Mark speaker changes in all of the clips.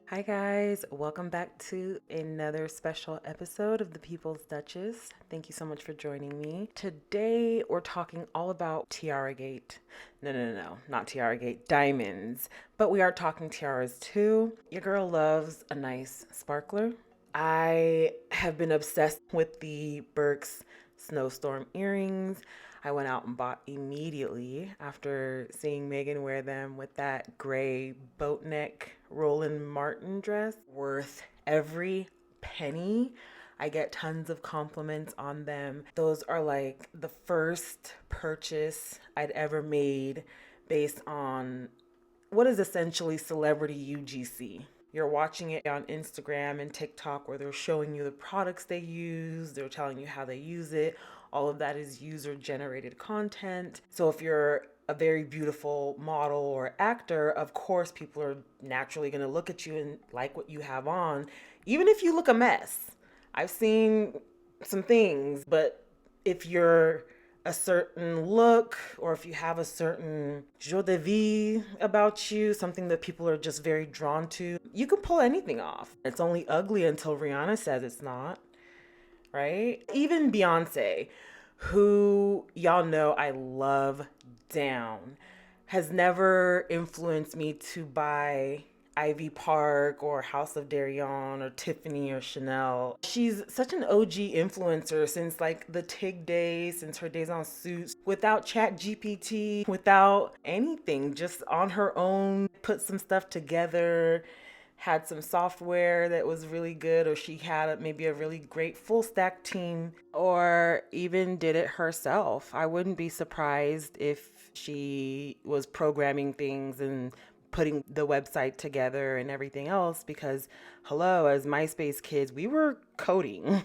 Speaker 1: Hi, guys. Welcome back to another special episode of The People's Duchess. Thank you so much for joining me. Today, we're talking all about Tiara Gate. No, not Tiara Gate, diamonds. But we are talking tiaras too. Your girl loves a nice sparkler. I have been obsessed with the Burke's snowstorm earrings. I went out and bought immediately after seeing Megan wear them with that gray boat neck Roland Martin dress. Worth every penny. I get tons of compliments on them. Those are like the first purchase I'd ever made based on what is essentially celebrity UGC. You're watching it on Instagram and TikTok where they're showing you the products they use, they're telling you how they use it. All of that is user generated content. So if you're a very beautiful model or actor, of course, people are naturally going to look at you and like what you have on, even if you look a mess. I've seen some things, but if you're a certain look or if you have a certain joie de vie about you, something that people are just very drawn to, you can pull anything off. It's only ugly until Rihanna says it's not, right? Even Beyonce, who y'all know I love down, has never influenced me to buy Ivy Park or House of Darion or Tiffany or Chanel. She's such an OG influencer since like the TIG days, since her days on Suits, without Chat GPT, without anything, just on her own, put some stuff together, had some software that was really good, or she had maybe a really great full stack team, or even did it herself. I wouldn't be surprised if she was programming things and putting the website together and everything else because, hello, as MySpace kids, we were coding.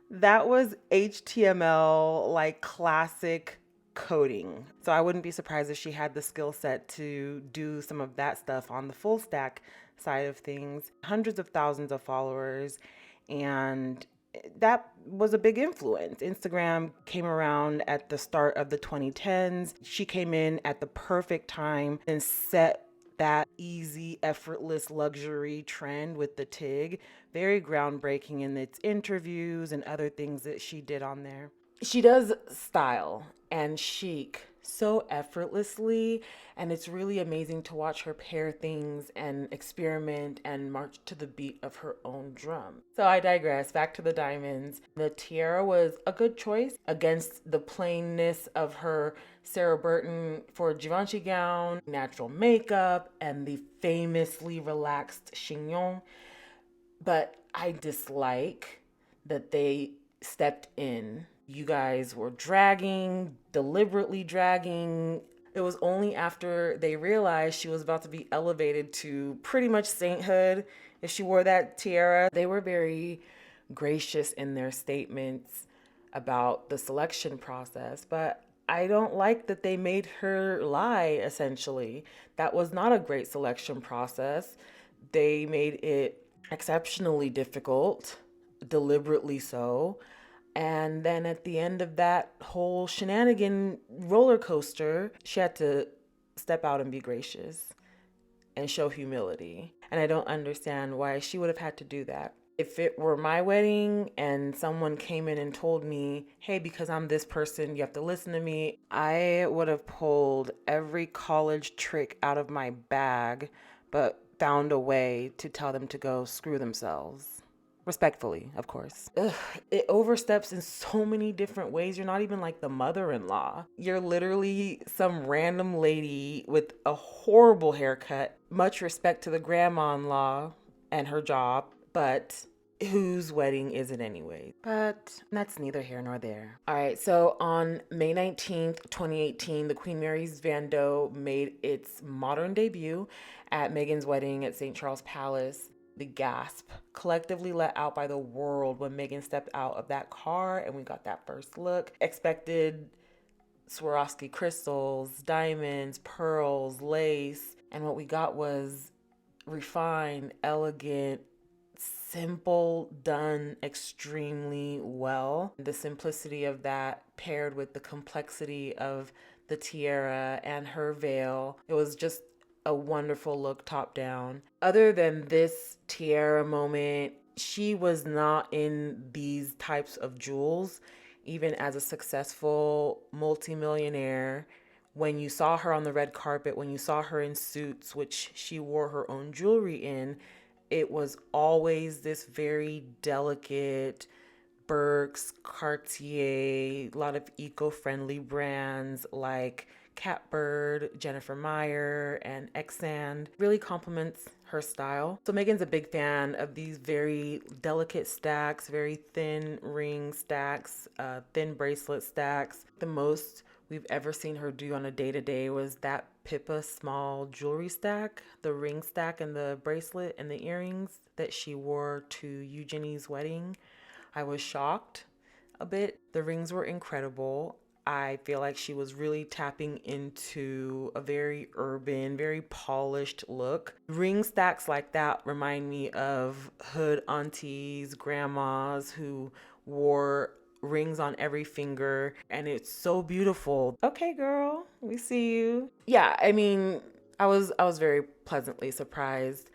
Speaker 1: That was HTML, like classic coding. So I wouldn't be surprised if she had the skill set to do some of that stuff on the full stack side of things. Hundreds of thousands of followers, and that was a big influence. Instagram came around at the start of the 2010s. She came in at the perfect time and set that easy, effortless luxury trend with the TIG. Very groundbreaking in its interviews and other things that she did on there. She does style and chic so effortlessly, and it's really amazing to watch her pair things and experiment and march to the beat of her own drum. So I digress. Back to the diamonds. The tiara was a good choice against the plainness of her Sarah Burton for Givenchy gown, natural makeup, and the famously relaxed chignon. But I dislike that they stepped in. You guys were dragging, deliberately dragging. It was only after they realized she was about to be elevated to pretty much sainthood if she wore that tiara. They were very gracious in their statements about the selection process, but I don't like that they made her lie, essentially. That was not a great selection process. They made it exceptionally difficult, deliberately so. And then at the end of that whole shenanigan roller coaster, she had to step out and be gracious and show humility. And I don't understand why she would have had to do that. If it were my wedding and someone came in and told me, hey, because I'm this person, you have to listen to me, I would have pulled every college trick out of my bag, but found a way to tell them to go screw themselves. Respectfully, of course. Ugh, it oversteps in so many different ways. You're not even like the mother-in-law. You're literally some random lady with a horrible haircut. Much respect to the grandma-in-law and her job, but whose wedding is it anyway? But that's neither here nor there. All right, so on May 19th, 2018, the Queen Mary's Van Gogh made its modern debut at Meghan's wedding at St. Charles Palace. The gasp collectively let out by the world when Meghan stepped out of that car and we got that first look. Expected Swarovski crystals, diamonds, pearls, lace, and what we got was refined, elegant, simple, done extremely well. The simplicity of that paired with the complexity of the tiara and her veil, it was just a wonderful look top down. Other than this tiara moment, she was not in these types of jewels, even as a successful multimillionaire. When you saw her on the red carpet, when you saw her in suits, which she wore her own jewelry in, it was always this very delicate Burke's, Cartier, a lot of eco-friendly brands like Catbird, Jennifer Meyer, and Xand. Really complements her style. So Megan's a big fan of these very delicate stacks, very thin ring stacks, thin bracelet stacks. The most we've ever seen her do on a day-to-day was that Pippa small jewelry stack, the ring stack and the bracelet and the earrings that she wore to Eugenie's wedding. I was shocked a bit. The rings were incredible. I feel like she was really tapping into a very urban, very polished look. Ring stacks like that remind me of hood aunties, grandmas who wore rings on every finger, and it's so beautiful. Okay, girl, we see you. Yeah, I mean, I was very pleasantly surprised,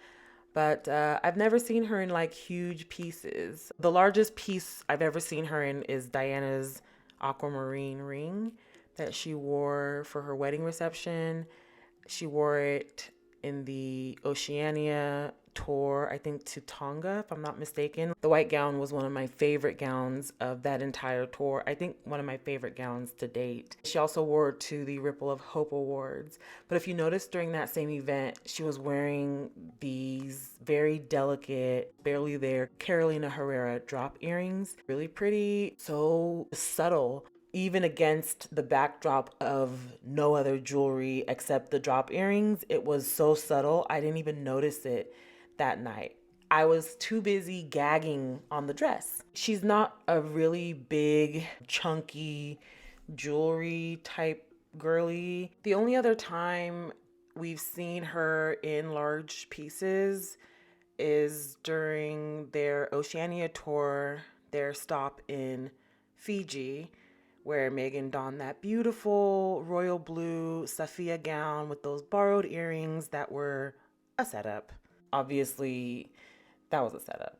Speaker 1: but I've never seen her in like huge pieces. The largest piece I've ever seen her in is Diana's aquamarine ring that she wore for her wedding reception. She wore it in the Oceania tour, I think to Tonga, if I'm not mistaken. The white gown was one of my favorite gowns of that entire tour. I think one of my favorite gowns to date. She also wore it to the Ripple of Hope Awards. But if you notice during that same event, she was wearing these very delicate, barely there Carolina Herrera drop earrings. Really pretty, so subtle, even against the backdrop of no other jewelry except the drop earrings. It was so subtle, I didn't even notice it that night. I was too busy gagging on the dress. She's not a really big, chunky jewelry type girly. The only other time we've seen her in large pieces is during their Oceania tour, their stop in Fiji, where Megan donned that beautiful royal blue Safia gown with those borrowed earrings that were a setup. Obviously, that was a setup.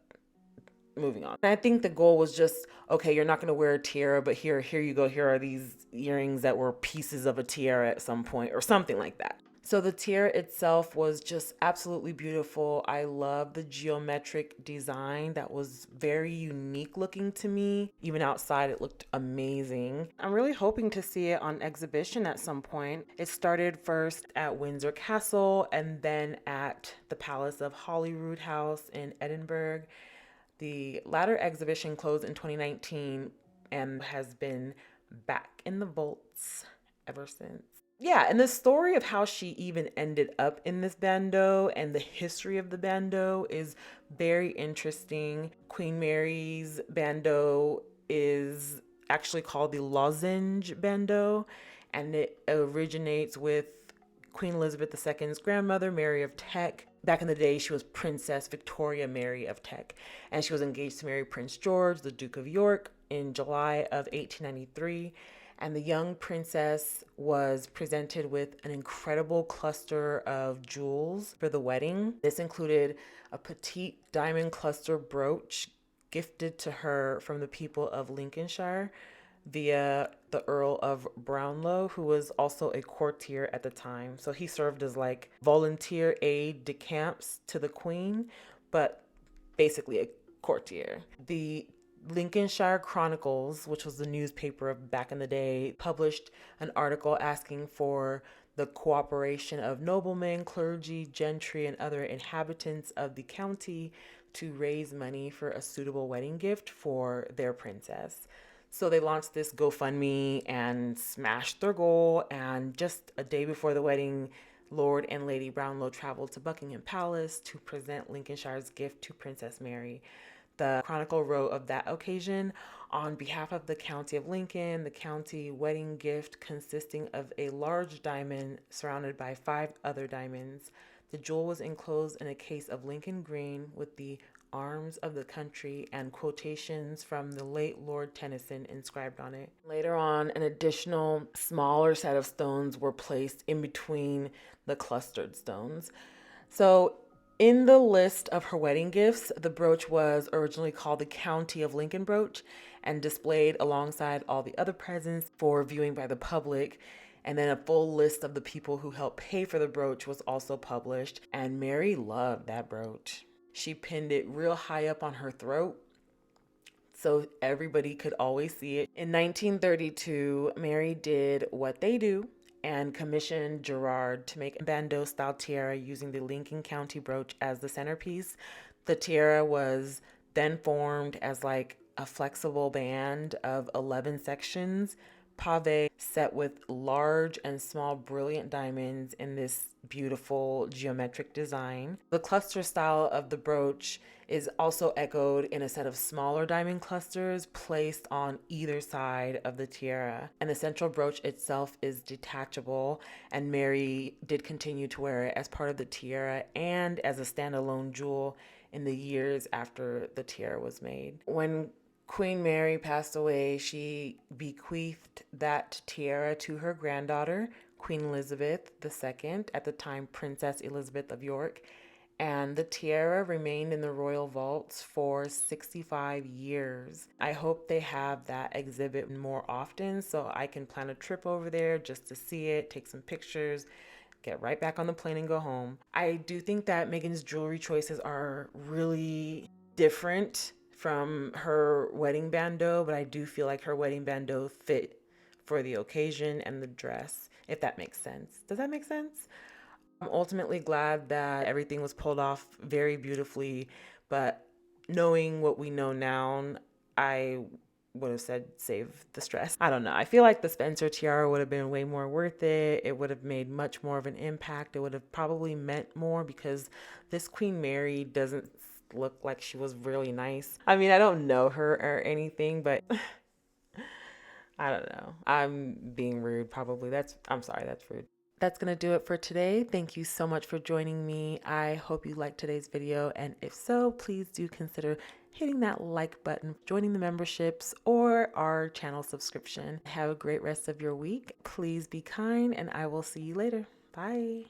Speaker 1: Moving on. And I think the goal was just, okay, you're not going to wear a tiara, but here you go. Here are these earrings that were pieces of a tiara at some point or something like that. So the tiara itself was just absolutely beautiful. I love the geometric design that was very unique looking to me. Even outside, it looked amazing. I'm really hoping to see it on exhibition at some point. It started first at Windsor Castle and then at the Palace of Holyrood House in Edinburgh. The latter exhibition closed in 2019 and has been back in the vaults ever since. Yeah, and the story of how she even ended up in this bandeau and the history of the bandeau is very interesting. Queen Mary's bandeau is actually called the lozenge bandeau, and it originates with Queen Elizabeth II's grandmother, Mary of Teck. Back in the day, she was Princess Victoria Mary of Teck, and she was engaged to marry Prince George, the Duke of York, in July of 1893. And the young princess was presented with an incredible cluster of jewels for the wedding. This included a petite diamond cluster brooch gifted to her from the people of Lincolnshire via the Earl of Brownlow, who was also a courtier at the time. So he served as like volunteer aide de camps to the queen, but basically a courtier. The Lincolnshire Chronicles, which was the newspaper of back in the day, published an article asking for the cooperation of noblemen, clergy, gentry, and other inhabitants of the county to raise money for a suitable wedding gift for their princess. So they launched this GoFundMe and smashed their goal. And just a day before the wedding, Lord and Lady Brownlow traveled to Buckingham Palace to present Lincolnshire's gift to Princess Mary. The Chronicle wrote of that occasion, on behalf of the County of Lincoln, the county wedding gift consisting of a large diamond surrounded by 5 other diamonds. The jewel was enclosed in a case of Lincoln green with the arms of the country and quotations from the late Lord Tennyson inscribed on it. Later on, an additional smaller set of stones were placed in between the clustered stones. So, in the list of her wedding gifts, the brooch was originally called the County of Lincoln brooch and displayed alongside all the other presents for viewing by the public. And then a full list of the people who helped pay for the brooch was also published, and Mary loved that brooch. She pinned it real high up on her throat so everybody could always see it. In 1932, Mary did what they do and commissioned Gerard to make a bandeau style tiara using the Lincoln County brooch as the centerpiece. The tiara was then formed as like a flexible band of 11 sections, pave, set with large and small brilliant diamonds in this beautiful geometric design. The cluster style of the brooch is also echoed in a set of smaller diamond clusters placed on either side of the tiara. And the central brooch itself is detachable, and Mary did continue to wear it as part of the tiara and as a standalone jewel in the years after the tiara was made. When Queen Mary passed away, she bequeathed that tiara to her granddaughter, Queen Elizabeth II, at the time Princess Elizabeth of York, and the tiara remained in the royal vaults for 65 years. I hope they have that exhibit more often so I can plan a trip over there just to see it, take some pictures, get right back on the plane and go home. I do think that Meghan's jewelry choices are really different from her wedding bandeau, but I do feel like her wedding bandeau fit for the occasion and the dress, if that makes sense. Does that make sense? I'm ultimately glad that everything was pulled off very beautifully, but knowing what we know now, I would have said save the stress. I don't know. I feel like the Spencer tiara would have been way more worth it. It would have made much more of an impact. It would have probably meant more because this Queen Mary doesn't look like she was really nice. I mean, I don't know her or anything, but I don't know. I'm being rude probably. I'm sorry, that's rude. That's going to do it for today. Thank you so much for joining me. I hope you liked today's video, and if so, please do consider hitting that like button, joining the memberships, or our channel subscription. Have a great rest of your week. Please be kind, and I will see you later. Bye.